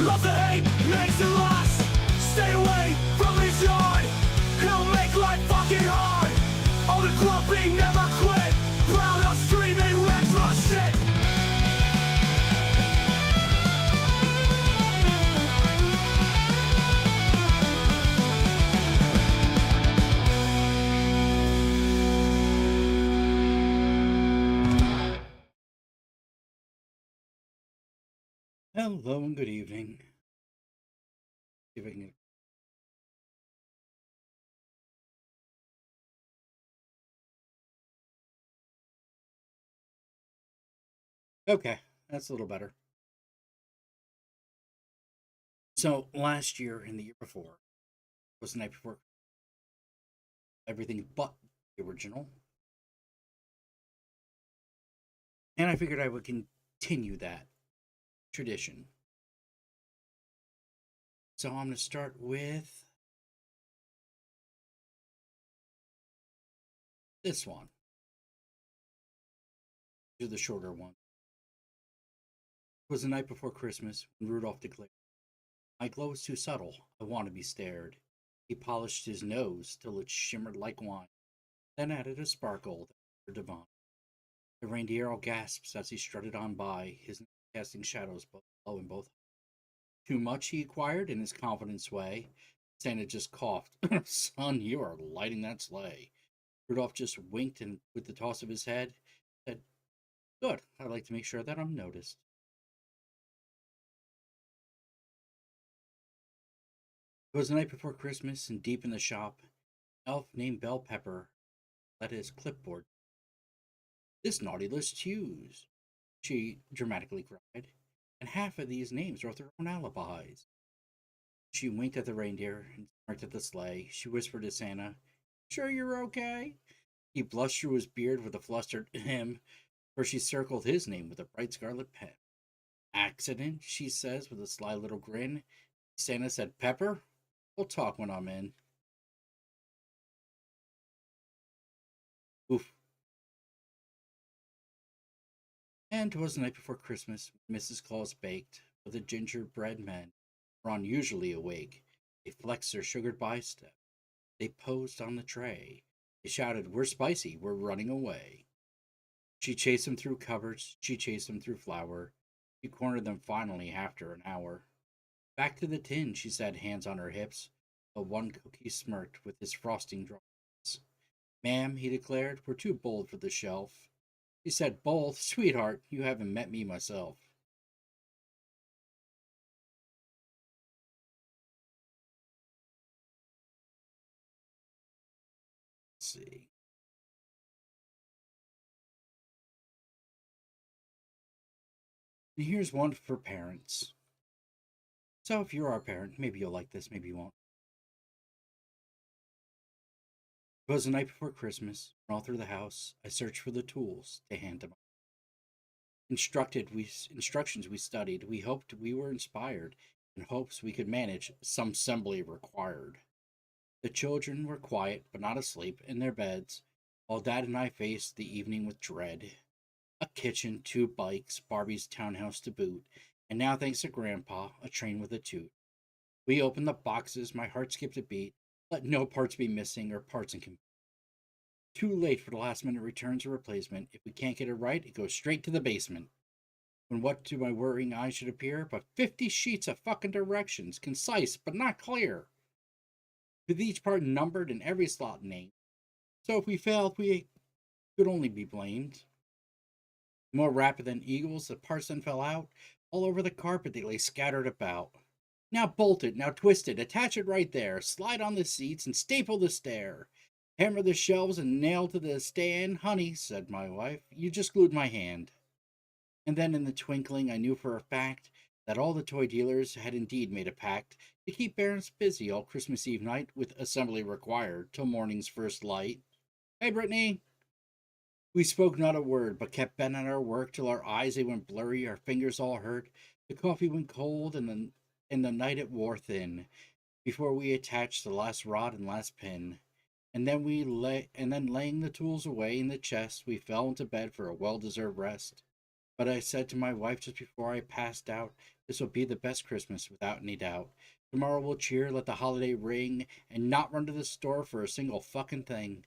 Love the hate makes it last. Stay away from his yard. He'll make life fucking hard. All the clumping never quit. Proud of streaming retro shit. Hello and good evening. See if I can... Okay, that's a little better. So last year and the year before was the night before everything but the original. And I figured I would continue that tradition. So I'm going to start with this one. Do the shorter one. It was the night before Christmas when Rudolph declared, "My glow is too subtle. I want to be stared." He polished his nose till it shimmered like wine, then added a sparkle that was divine. The reindeer all gasps as he strutted on by, his casting shadows both low and both. Too much, he inquired in his confident way. Santa just coughed. "Son, you are lighting that sleigh." Rudolph just winked and, with the toss of his head, said, "Good, I'd like to make sure that I'm noticed." It was the night before Christmas, and deep in the shop, an elf named Bell Pepper let his clipboard. "This naughty list Hughes," she dramatically cried, "and half of these names wrote their own alibis." She winked at the reindeer and smirked at the sleigh. She whispered to Santa, "Sure you're okay?" He blushed through his beard with a flustered hem, for she circled his name with a bright scarlet pen. "Accident?" she says with a sly little grin. Santa said, "Pepper, we'll talk when I'm in." Oof. And 'twas the night before Christmas, Mrs. Claus baked, but the gingerbread men were unusually awake. They flexed their sugared bicep. They posed on the tray. They shouted, "We're spicy, we're running away." She chased them through cupboards, she chased them through flour. She cornered them finally after an hour. "Back to the tin," she said, hands on her hips. But one cookie smirked with his frosting drops. "Ma'am," he declared, "we're too bold for the shelf." She said, "Bold? Sweetheart, you haven't met me myself." Let's see. And here's one for parents. So if you're our parent, maybe you'll like this, maybe you won't. It was the night before Christmas, and all through the house I searched for the tools to hand to my instructions we studied. We hoped we were inspired, in hopes we could manage some assembly required. The children were quiet but not asleep in their beds, while Dad and I faced the evening with dread. A kitchen, two bikes, Barbie's townhouse to boot, and now, thanks to Grandpa, a train with a toot. We opened the boxes, my heart skipped a beat. Let no parts be missing or parts incomplete. Too late for the last minute returns or replacement. If we can't get it right, it goes straight to the basement. When what to my worrying eyes should appear but 50 sheets of fucking directions, concise but not clear, with each part numbered and every slot named. So if we failed, we could only be blamed. More rapid than eagles, the parts then fell out. All over the carpet they lay scattered about. "Now bolt it, now twist it, attach it right there, slide on the seats and staple the stair. Hammer the shelves and nail to the stand." "Honey," said my wife, "you just glued my hand." And then in the twinkling I knew for a fact that all the toy dealers had indeed made a pact to keep parents busy all Christmas Eve night, with assembly required till morning's first light. "Hey, Brittany!" We spoke not a word, but kept bent at our work till our eyes they went blurry, our fingers all hurt. The coffee went cold, and the night it wore thin, before we attached the last rod and last pin. And then laying the tools away in the chest, we fell into bed for a well-deserved rest. But I said to my wife just before I passed out, this will be the best Christmas without any doubt. Tomorrow we'll cheer, let the holiday ring, and not run to the store for a single fucking thing.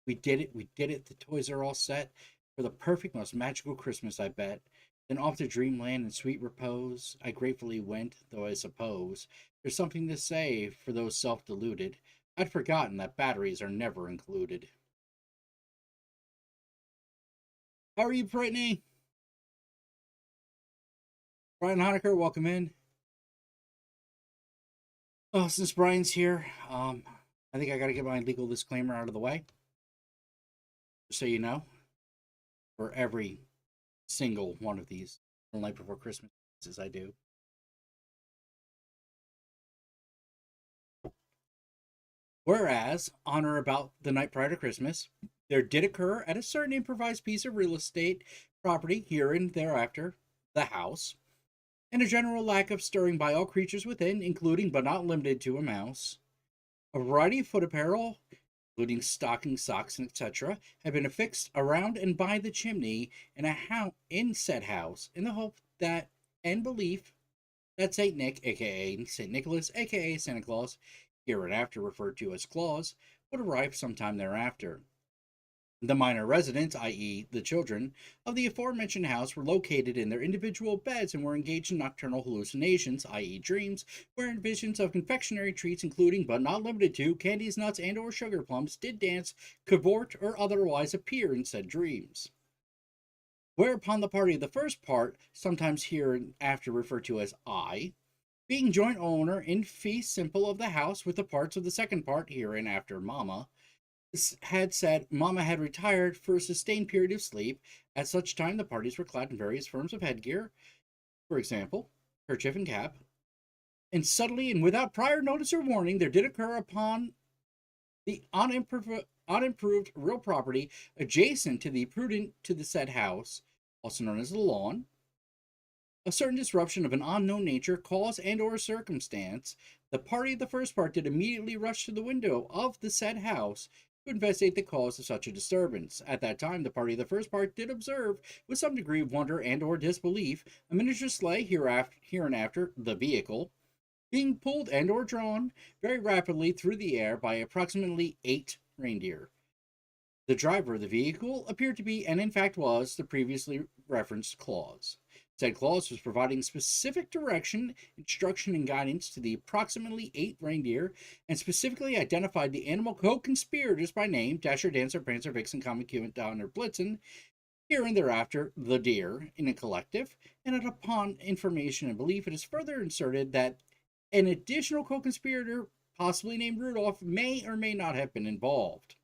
We did it, we did it. The toys are all set for the perfect, most magical Christmas, I bet. Then off to dreamland and sweet repose I gratefully went, though I suppose there's something to say for those self deluded. I'd forgotten that batteries are never included. How are you, Brittany? Brian Honecker, welcome in. Oh, since Brian's here, I think I got to get my legal disclaimer out of the way, just so you know, for every single one of these the night before Christmas as I do. Whereas, on or about the night prior to Christmas, there did occur at a certain improvised piece of real estate property here and thereafter, the house, and a general lack of stirring by all creatures within, including but not limited to a mouse. A variety of foot apparel, including stockings, socks, and etc., had been affixed around and by the chimney in said house, in the hope that and belief that Saint Nick, aka Saint Nicholas, aka Santa Claus, hereinafter referred to as Claus, would arrive sometime thereafter. The minor residents, i.e., the children, of the aforementioned house were located in their individual beds and were engaged in nocturnal hallucinations, i.e., dreams, wherein visions of confectionery treats, including but not limited to candies, nuts, and or sugar plums, did dance, cavort, or otherwise appear in said dreams. Whereupon the party of the first part, sometimes hereinafter referred to as I, being joint owner in fee simple of the house with the parts of the second part, hereinafter Mama, had said Mama had retired for a sustained period of sleep. At such time, the parties were clad in various forms of headgear, for example, kerchief and cap. And subtly and without prior notice or warning, there did occur upon the unimproved real property adjacent to the said house, also known as the lawn, a certain disruption of an unknown nature, cause, and or circumstance. The party of the first part did immediately rush to the window of the said house to investigate the cause of such a disturbance. At that time, the party of the first part did observe, with some degree of wonder and or disbelief, a miniature sleigh, hereinafter the vehicle, being pulled and or drawn very rapidly through the air by approximately 8 reindeer. The driver of the vehicle appeared to be, and in fact was, the previously referenced Claus. Said Claus was providing specific direction, instruction, and guidance to the approximately 8 reindeer, and specifically identified the animal co-conspirators by name: Dasher, Dancer, Prancer, Vixen, Comet, Cupid, Donner, Blitzen, here and thereafter the deer, in a collective, and upon information and belief, it is further inserted that an additional co-conspirator, possibly named Rudolph, may or may not have been involved.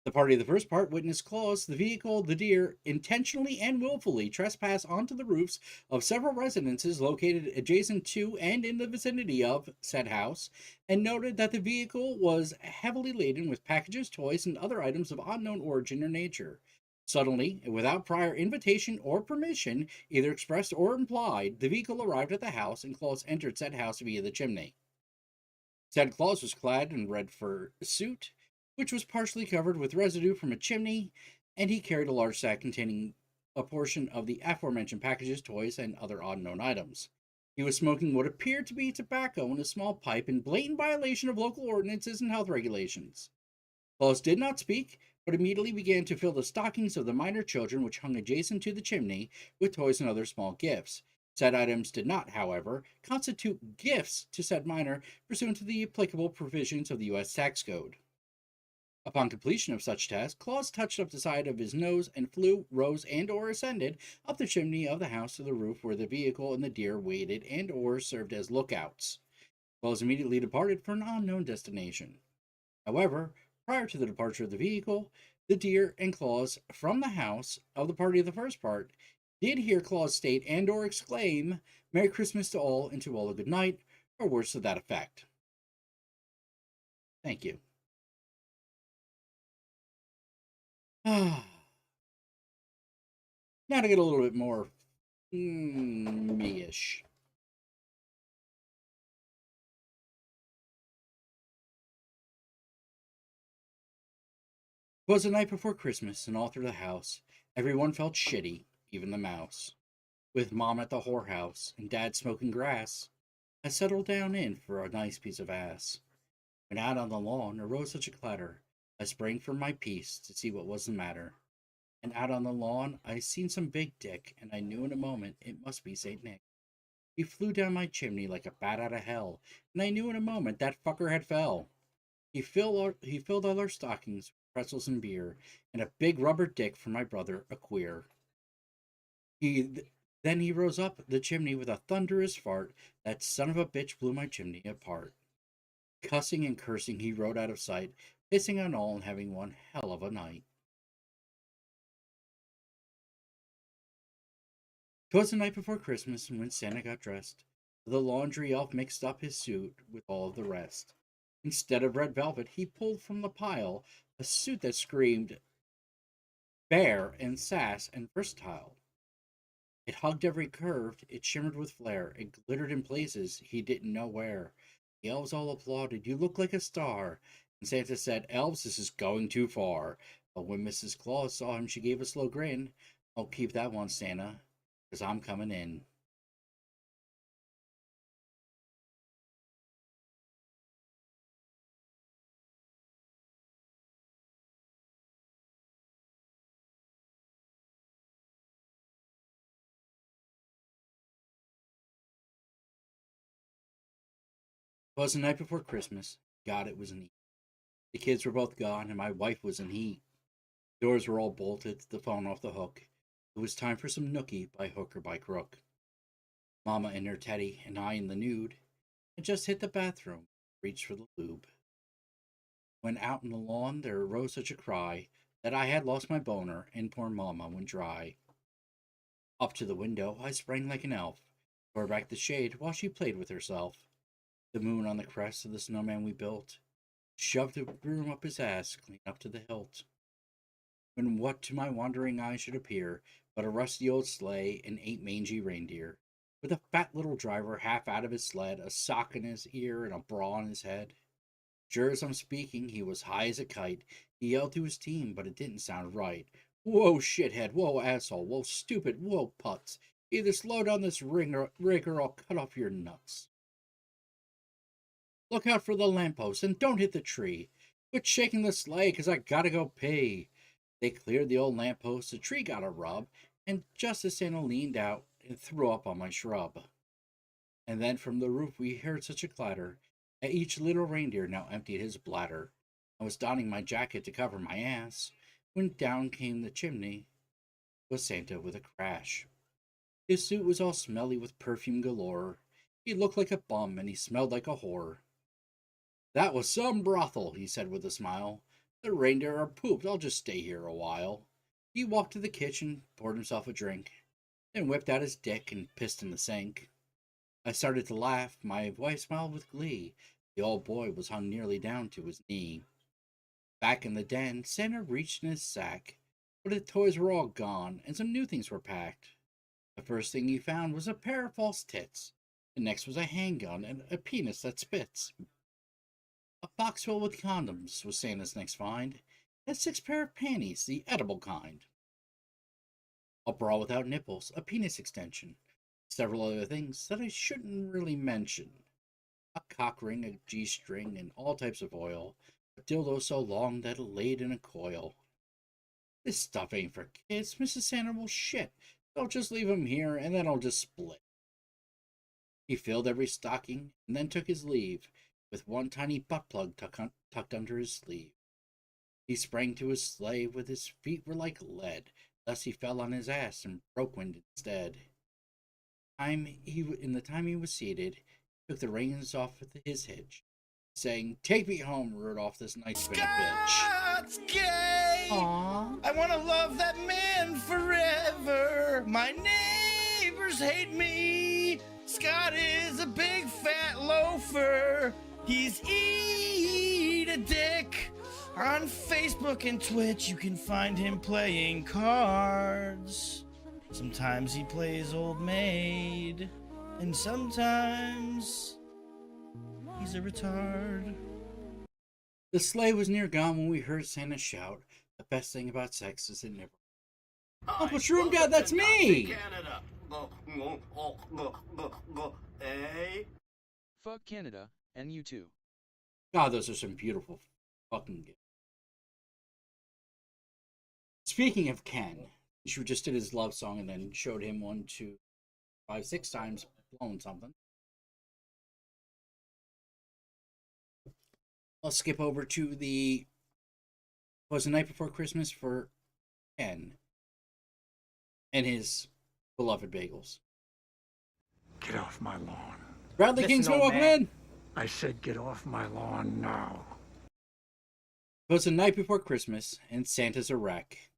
The party of the first part witnessed Claus, the vehicle, the deer, intentionally and willfully trespass onto the roofs of several residences located adjacent to and in the vicinity of said house, and noted that the vehicle was heavily laden with packages, toys, and other items of unknown origin or nature. Suddenly, and without prior invitation or permission, either expressed or implied, the vehicle arrived at the house, and Claus entered said house via the chimney. Said Claus was clad in red fur suit, which was partially covered with residue from a chimney, and he carried a large sack containing a portion of the aforementioned packages, toys, and other unknown items. He was smoking what appeared to be tobacco in a small pipe in blatant violation of local ordinances and health regulations. Claus did not speak, but immediately began to fill the stockings of the minor children which hung adjacent to the chimney with toys and other small gifts. Said items did not, however, constitute gifts to said minor pursuant to the applicable provisions of the U.S. tax code. Upon completion of such task, Claus touched up the side of his nose and flew, rose, and or ascended up the chimney of the house to the roof where the vehicle and the deer waited and or served as lookouts. Claus immediately departed for an unknown destination. However, prior to the departure of the vehicle, the deer and Claus from the house of the party of the first part did hear Claus state and or exclaim, "Merry Christmas to all, and to all a good night," or words to that effect. Thank you. Now to get a little bit more me-ish. It was the night before Christmas, and all through the house, everyone felt shitty, even the mouse. With Mom at the whorehouse and Dad smoking grass, I settled down in for a nice piece of ass. When out on the lawn arose such a clatter, I sprang from my piece to see what was the matter. And out on the lawn I seen some big dick, and I knew in a moment it must be Saint Nick. He flew down my chimney like a bat out of hell, and I knew in a moment that fucker had fell. He filled all our stockings with pretzels and beer, and a big rubber dick for my brother, a queer. Then he rose up the chimney with a thunderous fart. That son of a bitch blew my chimney apart. Cussing and cursing, he rode out of sight, pissing on all and having one hell of a night. 'Twas the night before Christmas, and when Santa got dressed, the laundry elf mixed up his suit with all of the rest. Instead of red velvet, he pulled from the pile a suit that screamed bear and sass and versatile. It hugged every curve, it shimmered with flair, it glittered in places he didn't know where. The elves all applauded, "You look like a star." And Santa said, "Elves, this is going too far." But when Mrs. Claus saw him, she gave a slow grin. "I'll keep that one, Santa, 'cause I'm coming in." 'Twas the night before Christmas. God, it was neat. The kids were both gone, and my wife was in heat. Doors were all bolted, the phone off the hook. It was time for some nookie by hook or by crook. Mama in her teddy, and I in the nude, had just hit the bathroom, reached for the lube. When out in the lawn there arose such a cry that I had lost my boner, and poor Mama went dry. Up to the window I sprang like an elf, tore back the shade while she played with herself. The moon on the crest of the snowman we built shoved a broom up his ass clean up to the hilt. When what to my wandering eye should appear but a rusty old sleigh and 8 mangy reindeer, with a fat little driver half out of his sled, a sock in his ear and a bra on his head. Sure as I'm speaking, he was high as a kite. He yelled to his team, but it didn't sound right. "Whoa, shithead! Whoa, asshole! Whoa, stupid! Whoa, putz! Either slow down this rig or I'll cut off your nuts. Look out for the lamppost and don't hit the tree. Quit shaking the sleigh, 'cause I gotta go pee." They cleared the old lamppost, the tree got a rub, and just as Santa leaned out and threw up on my shrub. And then from the roof we heard such a clatter that each little reindeer now emptied his bladder. I was donning my jacket to cover my ass when down came the chimney was Santa with a crash. His suit was all smelly with perfume galore. He looked like a bum and he smelled like a whore. "That was some brothel," he said with a smile. "The reindeer are pooped. I'll just stay here a while." He walked to the kitchen, poured himself a drink, then whipped out his dick and pissed in the sink. I started to laugh. My wife smiled with glee. The old boy was hung nearly down to his knee. Back in the den, Santa reached in his sack, but the toys were all gone, and some new things were packed. The first thing he found was a pair of false tits. The next was a handgun and a penis that spits. A box filled with condoms was Santa's next find, and 6 pair of panties, the edible kind. A bra without nipples, a penis extension, several other things that I shouldn't really mention. A cock ring, a G-string, and all types of oil. A dildo so long that it laid in a coil. "This stuff ain't for kids. Mrs. Santa will shit. They'll just leave 'em here, and then I'll just split." He filled every stocking, and then took his leave, with one tiny butt plug tucked under his sleeve. He sprang to his sleigh, with his feet were like lead. Thus he fell on his ass and broke wind instead. In the time he was seated, he took the reins off his hitch, saying, "Take me home, Rudolph, this night's been a bitch." Scott's gay. Aww. I want to love that man forever. My neighbors hate me. Scott is a big fat loafer. He's eat a dick. On Facebook and Twitch, you can find him playing cards. Sometimes he plays Old Maid, and sometimes he's a retard. The sleigh was near gone when we heard Santa shout, "The best thing about sex is it never." Uncle Shroom Dad, that's me! Canada. Eh? Fuck Canada, and you too. God, those are some beautiful fucking gifts. Speaking of Ken, she just did his love song and then showed him 1, 2, 5, 6 times blowing something. I'll skip over to the Was the Night Before Christmas for Ken and his beloved bagels. Get off my lawn. Bradley Listen, Kingsman, old welcome man. in. I said get off my lawn now. It was the night before Christmas, and Santa's a wreck.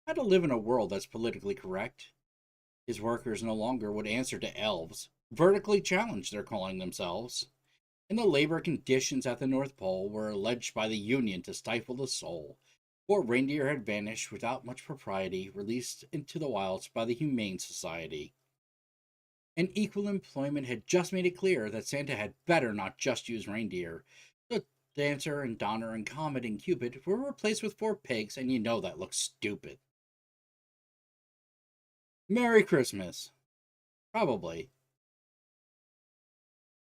How to live in a world that's politically correct. His workers no longer would answer to elves. Vertically challenged, they're calling themselves. And the labor conditions at the North Pole were alleged by the Union to stifle the soul. For reindeer had vanished without much propriety, released into the wilds by the Humane Society. And equal employment had just made it clear that Santa had better not just use reindeer. The Dancer and Donner and Comet and Cupid were replaced with 4 pigs, and you know that looks stupid. Merry Christmas. Probably.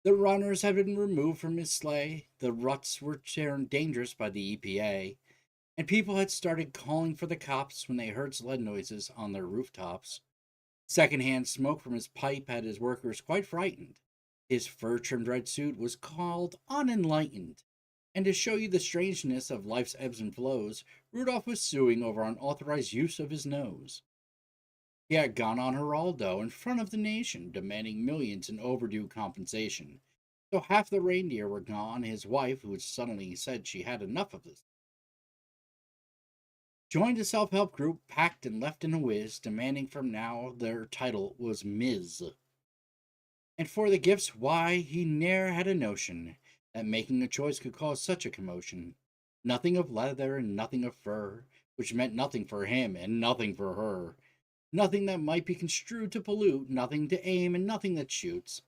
The runners had been removed from his sleigh, the ruts were turned dangerous by the EPA, and people had started calling for the cops when they heard sled noises on their rooftops. Secondhand smoke from his pipe had his workers quite frightened. His fur-trimmed red suit was called unenlightened. And to show you the strangeness of life's ebbs and flows, Rudolph was suing over unauthorized use of his nose. He had gone on Geraldo in front of the nation, demanding millions in overdue compensation. So half the reindeer were gone, his wife, who suddenly said she had enough of this, joined a self-help group, packed and left in a whiz, demanding from now their title was Ms. And for the gifts, why, he ne'er had a notion that making a choice could cause such a commotion. Nothing of leather and nothing of fur, which meant nothing for him and nothing for her. Nothing that might be construed to pollute, nothing to aim and nothing that shoots.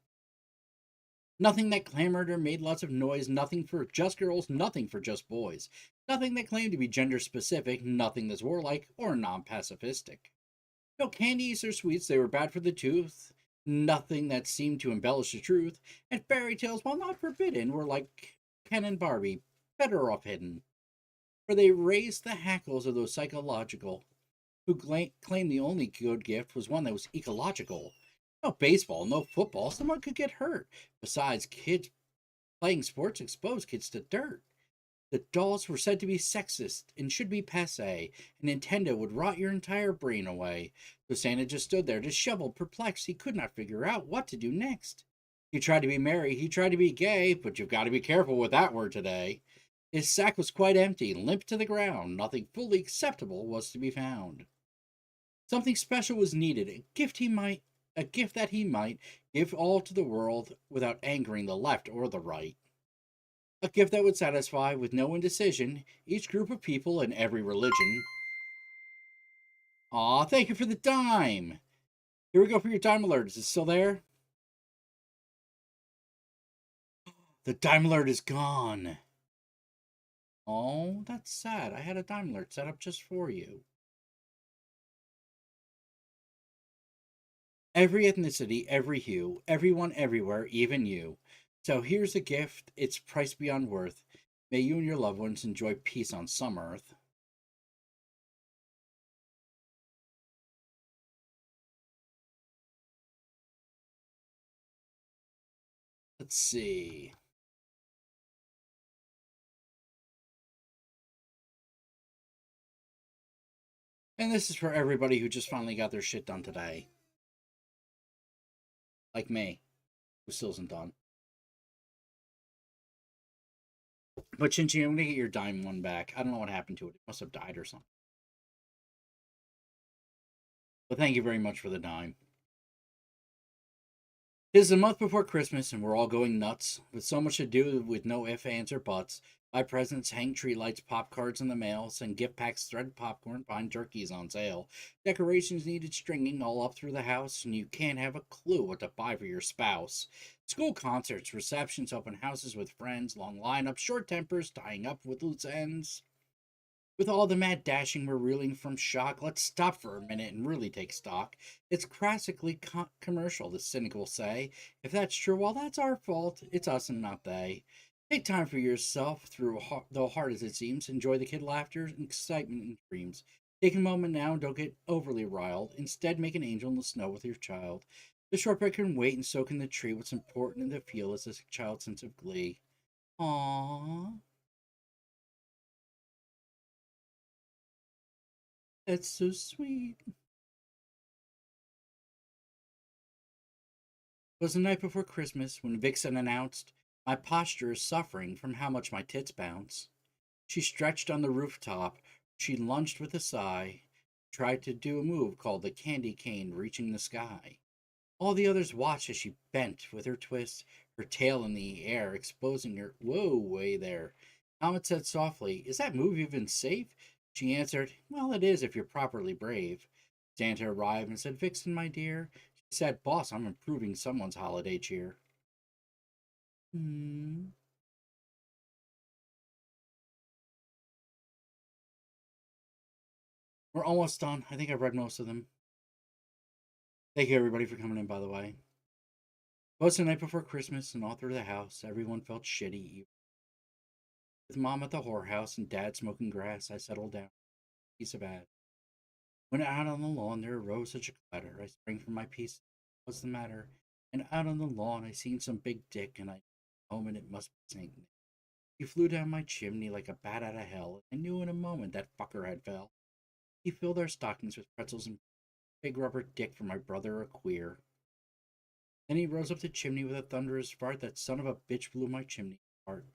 Nothing that clamored or made lots of noise, nothing for just girls, nothing for just boys. Nothing that claimed to be gender specific, nothing that's warlike or non-pacifistic. No candies or sweets, they were bad for the tooth. Nothing that seemed to embellish the truth. And fairy tales, while not forbidden, were like Ken and Barbie, better off hidden. For they raised the hackles of those psychological, who claimed the only good gift was one that was ecological. No baseball, no football, someone could get hurt. Besides, kids playing sports exposed kids to dirt. The dolls were said to be sexist and should be passe, and Nintendo would rot your entire brain away. So Santa just stood there, disheveled, perplexed. He could not figure out what to do next. He tried to be merry, he tried to be gay, but you've got to be careful with that word today. His sack was quite empty, limp to the ground. Nothing fully acceptable was to be found. Something special was needed, a gift that he might give all to the world without angering the left or the right. A gift that would satisfy with no indecision each group of people in every religion. Aw, thank you for the dime. Here we go for your dime alert. Is it still there? The dime alert is gone. Oh, that's sad. I had a dime alert set up just for you. Every ethnicity, every hue, everyone everywhere, even you. So here's a gift, it's priced beyond worth. May you and your loved ones enjoy peace on some earth. Let's see. And this is for everybody who just finally got their shit done today. Like me, who still isn't done. But Chinchi, I'm gonna get your dime one back. I don't know what happened to it. It must have died or something. But thank you very much for the dime. Tis the month before Christmas, and we're all going nuts, with so much to do with no ifs, ands, or buts. Buy presents, hang tree lights, pop cards in the mail, send gift packs, thread popcorn, find turkeys on sale. Decorations needed stringing all up through the house, and you can't have a clue what to buy for your spouse. School concerts, receptions, open houses with friends, long lineups, short tempers, tying up with loose ends. With all the mad dashing, we're reeling from shock. Let's stop for a minute and really take stock. It's classically commercial, the cynic will say. If that's true, well, that's our fault. It's us and not they. Take time for yourself, though hard as it seems. Enjoy the kid laughter, and excitement, and dreams. Take a moment now and don't get overly riled. Instead, make an angel in the snow with your child. The shortbread can wait, and so can the tree. What's important in the feel is a child's sense of glee. Aww. That's so sweet. It was the night before Christmas when Vixen announced, "My posture is suffering from how much my tits bounce." She stretched on the rooftop. She lunged with a sigh, tried to do a move called the candy cane reaching the sky. All the others watched as she bent with her twist, her tail in the air, exposing her. Whoa, way there. Comet said softly, "Is that move even safe?" She answered, "Well, it is if you're properly brave." Santa arrived and said, "Vixen, my dear." She said, "Boss, I'm improving someone's holiday cheer." Hmm. We're almost done. I think I've read most of them. Thank you, everybody, for coming in, by the way. It was the night before Christmas, and all through the house, everyone felt shitty. With Mom at the whorehouse and Dad smoking grass, I settled down. Piece of ass. When out on the lawn there arose such a clatter, I sprang from my piece. What's the matter? And out on the lawn I seen some big dick, and I home and it must be Saint Nick. He flew down my chimney like a bat out of hell. I knew in a moment that fucker had fell. He filled our stockings with pretzels and big rubber dick for my brother a queer. Then he rose up the chimney with a thunderous fart. That son of a bitch blew my chimney apart.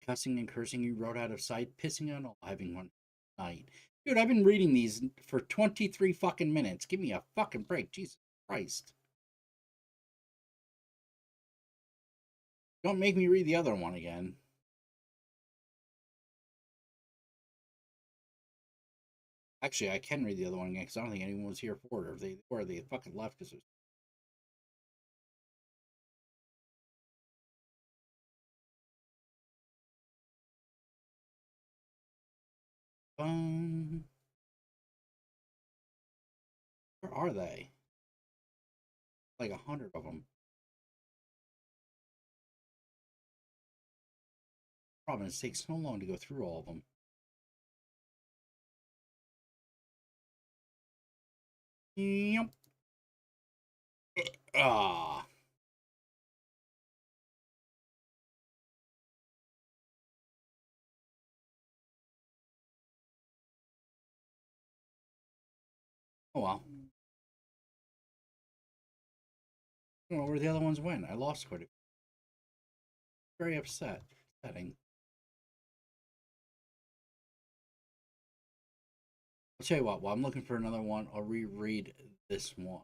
Cussing and cursing, he rode out of sight, pissing on all, having one night. Dude, I've been reading these for 23 fucking minutes. Give me a fucking break. Jesus Christ. Don't make me read the other one again. Actually, I can read the other one again because I don't think anyone was here for it, or they fucking left because it was. Where are they? Like 100 of them. Problem is, it takes so long to go through all of them. Yep. Ah. Oh well. I don't know where the other ones went. I lost quite a. Very upset. Upsetting. I'll tell you what, while I'm looking for another one, I'll reread this one.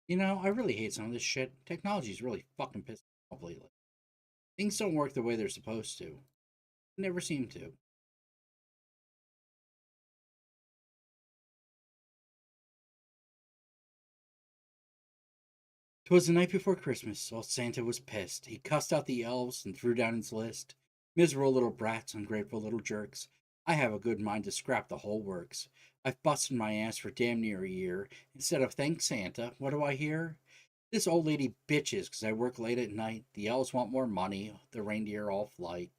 You know, I really hate some of this shit. Technology's really fucking pissed me off lately. Things don't work the way they're supposed to. Never seem to. 'Twas the night before Christmas. Old Santa was pissed. He cussed out the elves and threw down his list. Miserable little brats, ungrateful little jerks. I have a good mind to scrap the whole works. I've busted my ass for damn near a year. Instead of thank Santa, what do I hear? This old lady bitches 'cause I work late at night. The elves want more money. The reindeer all fight.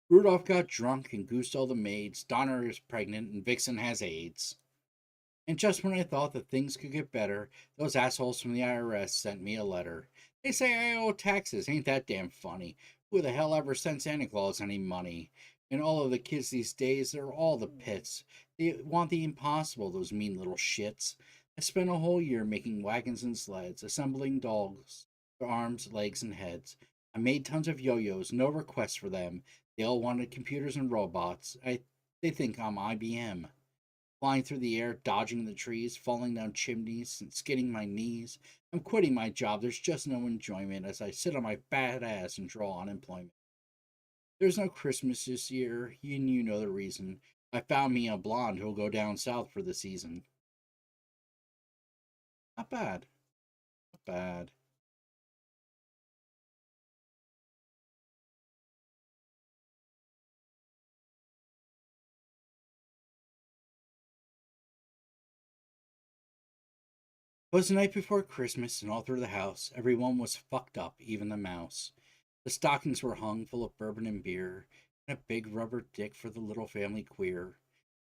Rudolph got drunk and goosed all the maids. Donner is pregnant and Vixen has AIDS. And just when I thought that things could get better, those assholes from the IRS sent me a letter. They say I owe taxes. Ain't that damn funny? Who the hell ever sent Santa Claus any money? And all of the kids these days, they're all the pits. They want the impossible, those mean little shits. I spent a whole year making wagons and sleds, assembling dolls, their arms, legs, and heads. I made tons of yo-yos, no requests for them. They all wanted computers and robots. They think I'm IBM. flying through the air, dodging the trees, falling down chimneys, and skidding my knees. I'm quitting my job. There's just no enjoyment as I sit on my fat ass and draw unemployment. There's no Christmas this year, and you know the reason. I found me a blonde who'll go down south for the season. Not bad. Not bad. It was the night before Christmas, and all through the house, everyone was fucked up, even the mouse. The stockings were hung full of bourbon and beer, and a big rubber dick for the little family queer.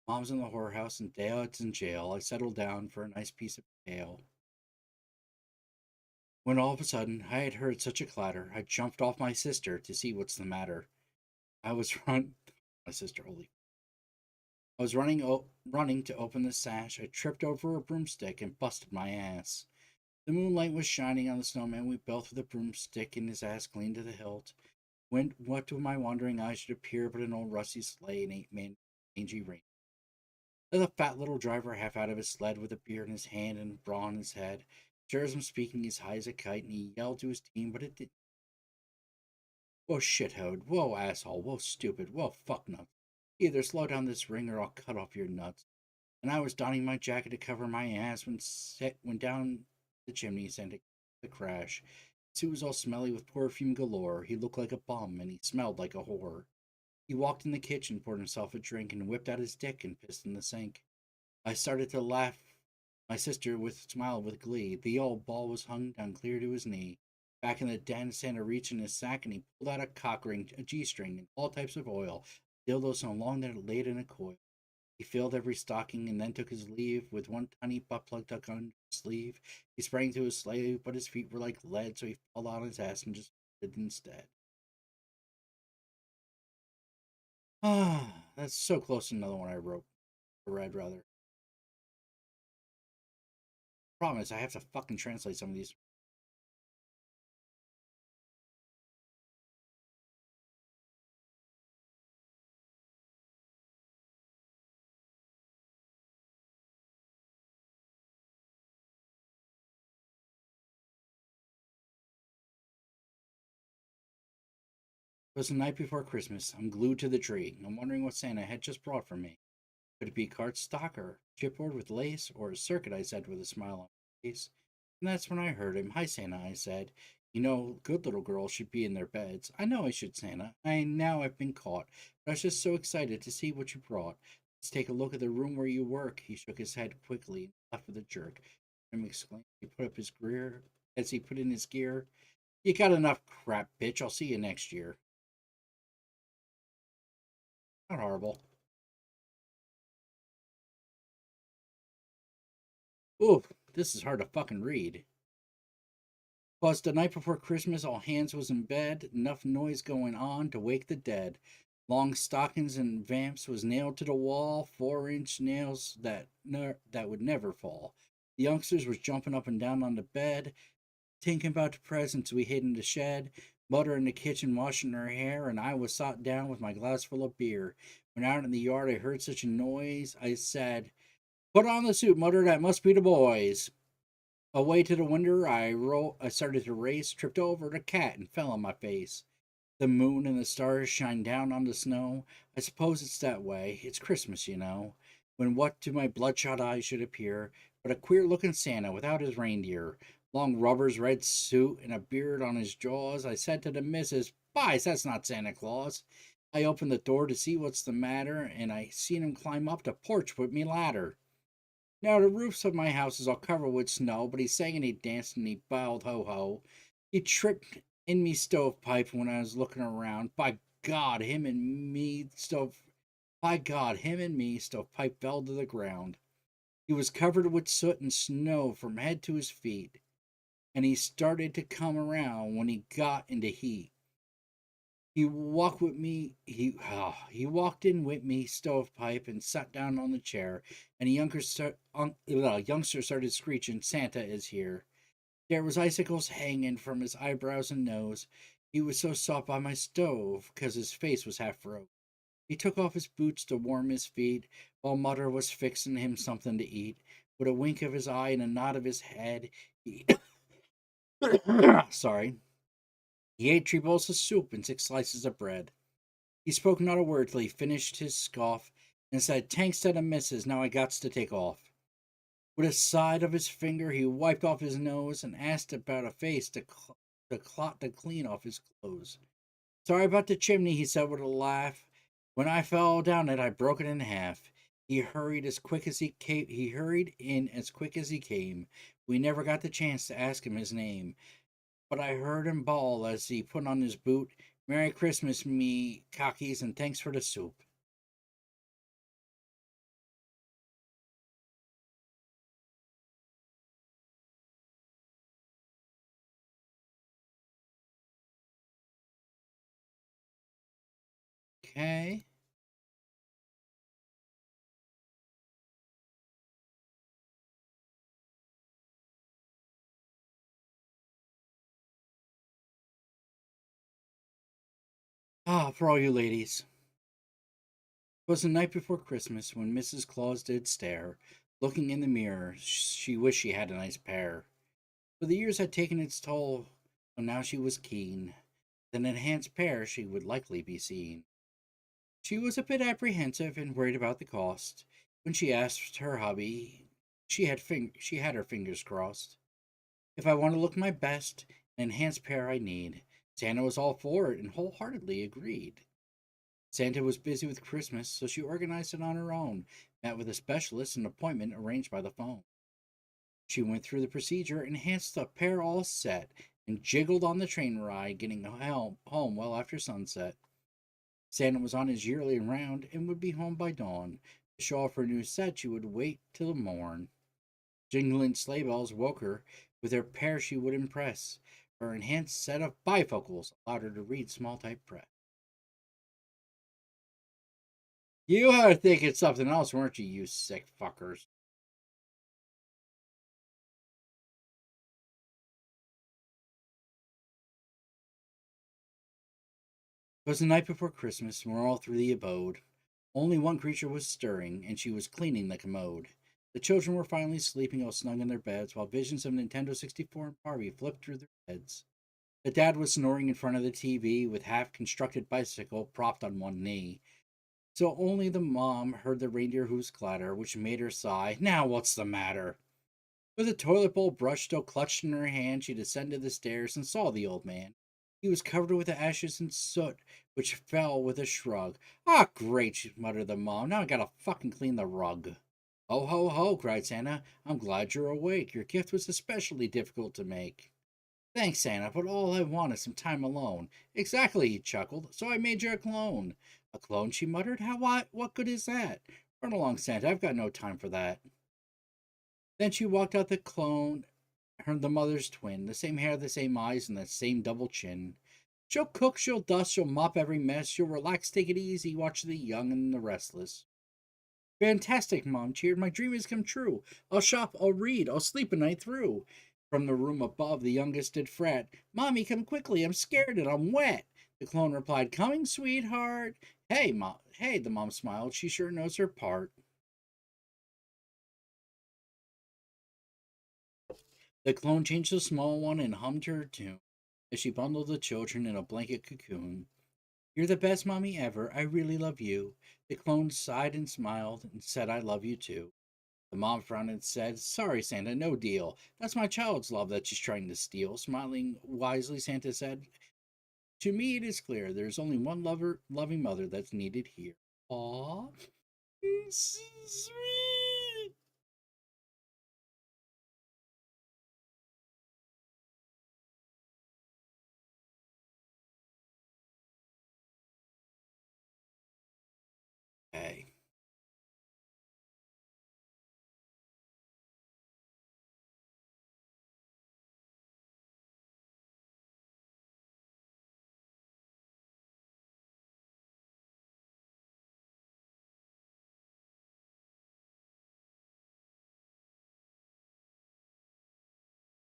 Mom's in the whorehouse, and Dad's in jail. I settled down for a nice piece of ale. When all of a sudden I had heard such a clatter, I jumped off my sister to see what's the matter. I was run. My sister, holy. I was running to open the sash. I tripped over a broomstick and busted my ass. The moonlight was shining on the snowman. We both with a broomstick in his ass clean to the hilt. When what to my wandering eyes should appear but an old rusty sleigh and 8-man mangy rain. The fat little driver half out of his sled with a beer in his hand and a bra on his head. Sure as I'm speaking, as high as a kite, and he yelled to his team, but it did. Whoa, shithode. Whoa, asshole. Whoa, stupid. Whoa, fucknut. Either slow down this ring or I'll cut off your nuts. And I was donning my jacket to cover my ass when down the chimney sent the crash. His suit was all smelly with perfume galore. He looked like a bum, and he smelled like a whore. He walked in the kitchen, poured himself a drink, and whipped out his dick and pissed in the sink. I started to laugh. My sister smiled with glee. The old ball was hung down clear to his knee. Back in the den, Santa reached in his sack and he pulled out a cock ring, a G-string, and all types of oil. Dildo so long that it laid in a coil. He filled every stocking and then took his leave with one tiny butt plug tucked on his sleeve. He sprang to his sleigh, but his feet were like lead, so he fell on his ass and just did instead. Ah, that's so close to another one I read rather. Problem is, I have to fucking translate some of these. It was the night before Christmas. I'm glued to the tree. I'm wondering what Santa had just brought for me. Could it be cardstock or chipboard with lace or a circuit? I said with a smile on my face. And that's when I heard him. Hi, Santa, I said. You know, good little girls should be in their beds. I know I should, Santa. I've been caught. But I was just so excited to see what you brought. Let's take a look at the room where you work. He shook his head quickly and left with a jerk. Jim exclaimed. He put up his gear as he put in his gear. You got enough crap, bitch. I'll see you next year. Not horrible. Ooh, this is hard to fucking read. Plus, the night before Christmas, all hands was in bed, enough noise going on to wake the dead. Long stockings and vamps was nailed to the wall, 4-inch nails that would never fall. The youngsters was jumping up and down on the bed, thinking about the presents we hid in the shed. Mother in the kitchen washing her hair, and I was sat down with my glass full of beer. When out in the yard I heard such a noise, I said, "Put on the suit, Mother, that must be the boys." Away to the window, I started to race, tripped over the cat, and fell on my face. The moon and the stars shine down on the snow. I suppose it's that way. It's Christmas, you know. When what to my bloodshot eyes should appear but a queer-looking Santa without his reindeer, long rubbers, red suit, and a beard on his jaws. I said to the missus, "Boys, that's not Santa Claus." I opened the door to see what's the matter, and I seen him climb up the porch with me ladder. Now, the roofs of my house is all covered with snow, but he sang and he danced and he bowled ho-ho. He tripped in me stovepipe when I was looking around. By God, him and me, stovepipe fell to the ground. He was covered with soot and snow from head to his feet, and he started to come around when he got into heat. He walked with me. He walked in with me, stovepipe, and sat down on the chair. And a youngster started screeching, "Santa is here!" There was icicles hanging from his eyebrows and nose. He was so soft by my stove, 'cause his face was half froze. He took off his boots to warm his feet, while Mother was fixing him something to eat. With a wink of his eye and a nod of his head, he sorry, he ate 3 bowls of soup and 6 slices of bread. He spoke not a word till he finished his scoff and said, "Tanks to the missus, now I gots to take off." With a side of his finger, he wiped off his nose and asked about a face to clot the clean off his clothes. "Sorry about the chimney," he said with a laugh. "When I fell down it, I broke it in half." He hurried as quick as he came. He hurried in as quick as he came. We never got the chance to ask him his name, but I heard him bawl as he put on his boot, "Merry Christmas, me cockies, and thanks for the soup." Okay. Ah, for all you ladies. 'Twas the night before Christmas when Mrs. Claus did stare. Looking in the mirror, she wished she had a nice pair. For the years had taken its toll, so now she was keen. With an enhanced pair she would likely be seen. She was a bit apprehensive and worried about the cost. When she asked her hubby, she had her fingers crossed. If I want to look my best, an enhanced pair I need. Santa was all for it and wholeheartedly agreed. Santa was busy with Christmas, so she organized it on her own, met with a specialist, and an appointment arranged by the phone. She went through the procedure, enhanced the pair all set, and jiggled on the train ride, getting home well after sunset. Santa was on his yearly round and would be home by dawn. To show off her new set, she would wait till morn. Jingling sleigh bells woke her. With her pair she would impress. Her enhanced set of bifocals allowed her to read small type press. You were thinking something else, weren't you, you sick fuckers? It was the night before Christmas, and we're all through the abode. Only one creature was stirring, and she was cleaning the commode. The children were finally sleeping all snug in their beds, while visions of Nintendo 64 and Barbie flipped through their heads. The dad was snoring in front of the TV with half constructed bicycle propped on one knee. So only the mom heard the reindeer hooves clatter, which made her sigh, "Now what's the matter?" With a toilet bowl brush still clutched in her hand, she descended the stairs and saw the old man. He was covered with ashes and soot, which fell with a shrug. "Ah, great," muttered the mom. "Now I gotta fucking clean the rug." "Ho, ho, ho," cried Santa. "I'm glad you're awake. Your gift was especially difficult to make." "Thanks, Santa, but all I want is some time alone." "Exactly," he chuckled. "So I made you a clone." "A clone?" she muttered. What good is that?" "Run along, Santa. I've got no time for that." Then she walked out the clone, the mother's twin, the same hair, the same eyes, and the same double chin. She'll cook, she'll dust, she'll mop every mess, she'll relax, take it easy, watch the young and the restless. "Fantastic," Mom cheered. "My dream has come true. I'll shop, I'll read, I'll sleep a night through." From the room above, the youngest did fret. "Mommy, come quickly, I'm scared and I'm wet." The clone replied, "Coming, sweetheart." "Hey, Mom." "Hey," the mom smiled. "She sure knows her part." The clone changed the small one and hummed her tune as she bundled the children in a blanket cocoon. "You're the best mommy ever. I really love you." The clone sighed and smiled and said, "I love you too." The mom frowned and said, "Sorry, Santa, no deal. That's my child's love that she's trying to steal." Smiling wisely, Santa said, "To me it is clear there's only one loving mother that's needed here." Aww. Sweet. Okay.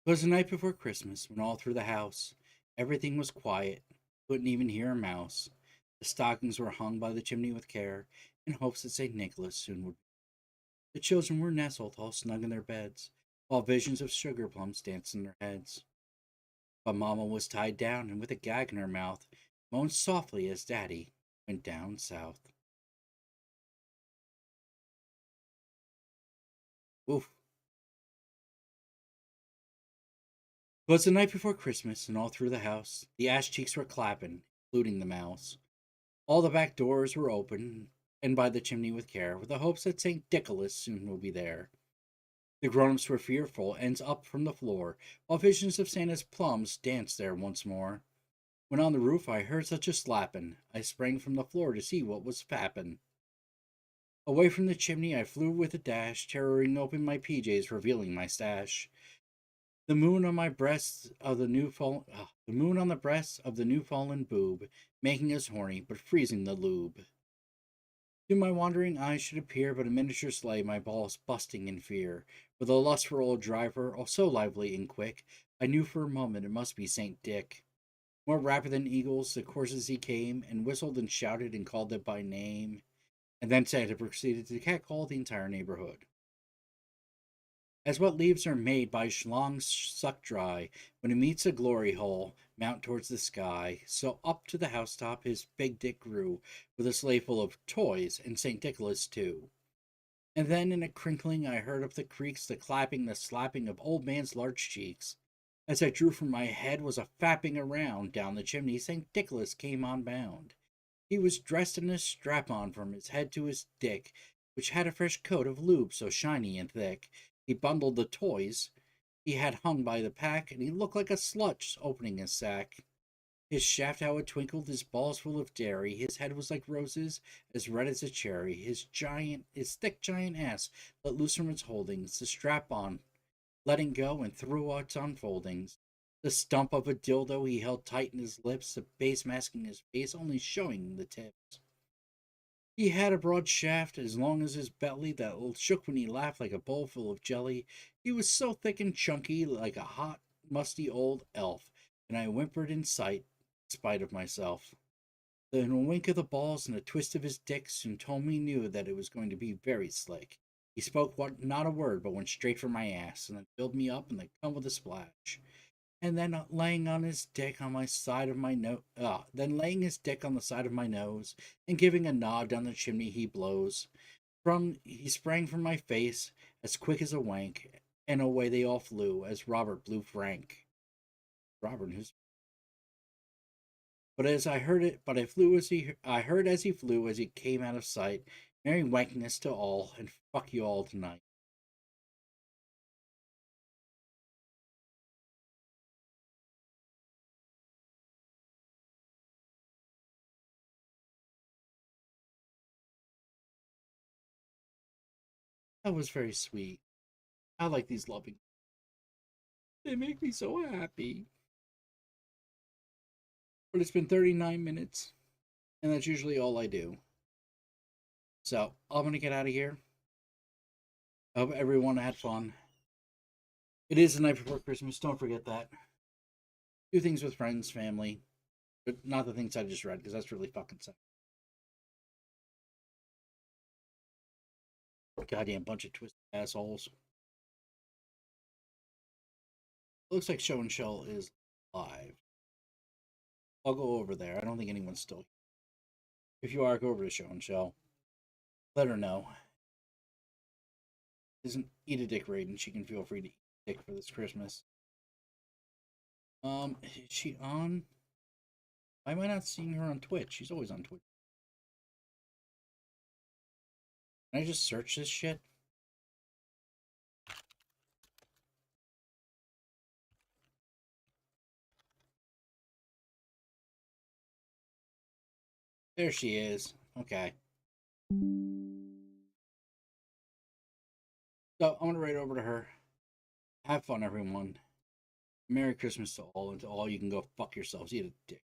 It was the night before Christmas when all through the house everything was quiet. Couldn't even hear a mouse. The stockings were hung by the chimney with care, in hopes that St. Nicholas soon would. The children were nestled all snug in their beds, while visions of sugar plums danced in their heads. But Mamma was tied down, and with a gag in her mouth, moaned softly as Daddy went down south. Oof. 'Twas the night before Christmas, and all through the house the ash cheeks were clapping, including the mouse. All the back doors were open, and by the chimney with care, with the hopes that St. Nicholas soon will be there. The grown-ups were fearful, ends up from the floor, while visions of Santa's plums danced there once more. When on the roof I heard such a slappin', I sprang from the floor to see what was fappin'. Away from the chimney I flew with a dash, tearing open my PJs, revealing my stash. The moon on my breast of the the moon on the breast of the new fallen boob, making us horny, but freezing the lube. To my wandering eyes should appear but a miniature sleigh, my balls busting in fear. With a lustful old driver, oh so lively and quick, I knew for a moment it must be St. Dick. More rapid than eagles, the courses he came, and whistled and shouted and called it by name, and then Santa proceeded to catcall the entire neighborhood. As what leaves are made by schlongs sucked dry, when it meets a glory hole, mount towards the sky, so up to the housetop his big dick grew, with a sleigh full of toys, and St. Nicholas too. And then in a crinkling I heard up the creaks the clapping, the slapping of old man's large cheeks. As I drew from my head was a fapping around, down the chimney St. Nicholas came on bound. He was dressed in a strap-on from his head to his dick, which had a fresh coat of lube so shiny and thick. He bundled the toys he had hung by the pack, and he looked like a slut opening his sack. His shaft how it twinkled, his balls full of dairy, his head was like roses, as red as a cherry, his thick giant ass let loose from its holdings, the strap on letting go and threw out its unfoldings. The stump of a dildo he held tight in his lips, the base masking his face, only showing the tips. He had a broad shaft as long as his belly that shook when he laughed like a bowl full of jelly. He was so thick and chunky like a hot, musty old elf, and I whimpered in spite of myself. Then a wink of the balls and a twist of his dick soon told me knew that it was going to be very slick. He spoke not a word, but went straight for my ass, and then filled me up and then come with a splash. And then laying on his dick on my side of my nose, then laying his dick on the side of my nose, and giving a nod down the chimney he blows. He sprang from my face as quick as a wank, and away they all flew as Robert blew Frank. Robert, who's But as I heard it, but I heard as he flew as he came out of sight. Merry wankness to all, and fuck you all tonight. That was very sweet. I like these loving. They make me so happy. But it's been 39 minutes, and that's usually all I do. So I'm gonna get out of here. I hope everyone had fun. It is the night before Christmas. Don't forget that. Do things with friends, family, but not the things I just read because that's really fucking sad. Goddamn bunch of twisted assholes. Looks like Show and Shell is live. I'll go over there. I don't think anyone's still here. If you are, go over to Show and Shell. Let her know. Isn't eat a dick raid, and she can feel free to eat a dick for this Christmas. Is she on? Why am I not seeing her on Twitch? She's always on Twitch. Can I just search this shit? There she is. Okay. So I'm gonna write over to her. Have fun, everyone. Merry Christmas to all, and to all you can go fuck yourselves. Eat a dick.